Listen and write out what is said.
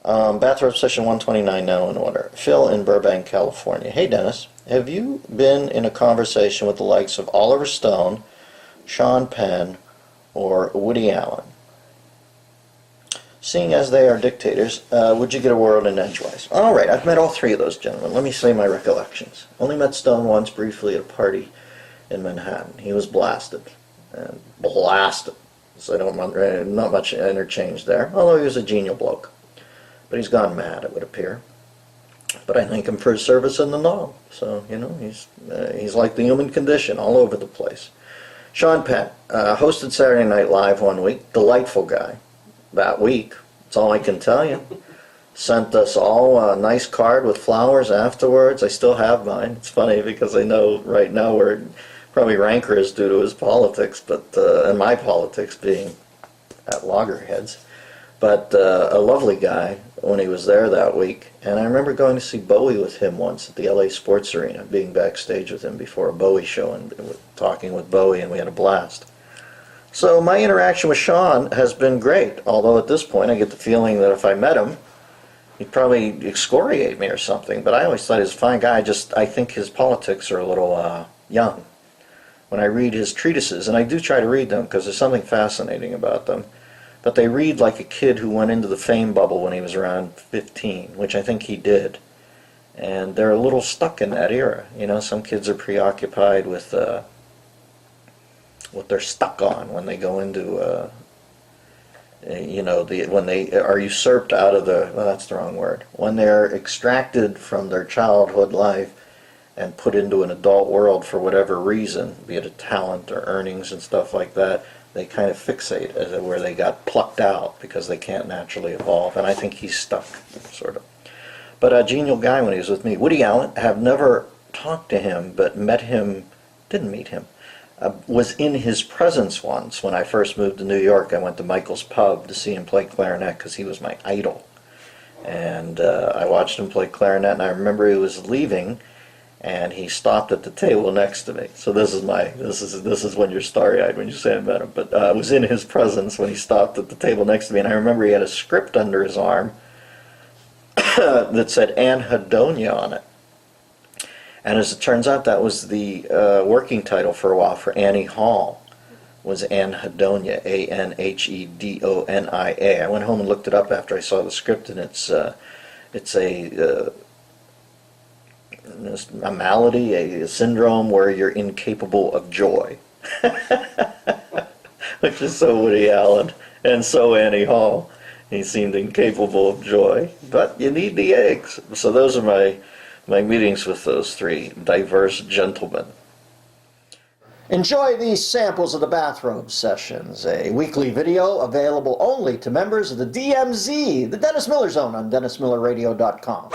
Bathrobe session 129 now in order. Phil in Burbank, California. Hey Dennis, have you been in a conversation with the likes of Oliver Stone, Sean Penn, or Woody Allen? Seeing as they are dictators, would you get a word in edgewise? Alright, I've met all three of those gentlemen. Let me say my recollections. Only met Stone once briefly at a party in Manhattan. He was blasted. And blasted. So I don't not much interchange there, although he was a genial bloke. But he's gone mad, it would appear. But I thank him for his service in the knob. So, you know, he's like the human condition, all over the place. Sean Penn hosted Saturday Night Live one week. Delightful guy. That week. That's all I can tell you. Sent us all a nice card with flowers afterwards. I still have mine. It's funny because I know right now where probably rancor is due to his politics, but and my politics being at loggerheads. But a lovely guy when he was there that week. And I remember going to see Bowie with him once at the LA Sports Arena, being backstage with him before a Bowie show and talking with Bowie, and we had a blast. So my interaction with Sean has been great, although at this point I get the feeling that if I met him, he'd probably excoriate me or something. But I always thought he was a fine guy. I think his politics are a little young. When I read his treatises, and I do try to read them because there's something fascinating about them, but they read like a kid who went into the fame bubble when he was around 15, which I think he did. And they're a little stuck in that era. You know, some kids are preoccupied with what they're stuck on when they go into, you know, when they are usurped out of the, well, that's the wrong word, when they're extracted from their childhood life and put into an adult world for whatever reason, be it a talent or earnings and stuff like that, they kind of fixate as where they got plucked out because they can't naturally evolve. And I think he's stuck, sort of. But a genial guy when he was with me. Woody Allen, have never talked to him, but met him, didn't meet him. Was in his presence once when I first moved to New York. I went to Michael's Pub to see him play clarinet because he was my idol. And I watched him play clarinet, and I remember he was leaving, and he stopped at the table next to me. So this is when you're starry-eyed when you say I met him. But I was in his presence when he stopped at the table next to me, and I remember he had a script under his arm that said Anhedonia on it. And as it turns out, that was the working title for a while for Annie Hall, was Anhedonia, A-N-H-E-D-O-N-I-A. I went home and looked it up after I saw the script, and it's a malady, a syndrome where you're incapable of joy, which is so Woody Allen and so Annie Hall. He seemed incapable of joy, but you need the eggs. So those are my meetings with those three diverse gentlemen. Enjoy these samples of the Bathrobe Sessions, a weekly video available only to members of the DMZ, the Dennis Miller Zone, on DennisMillerRadio.com.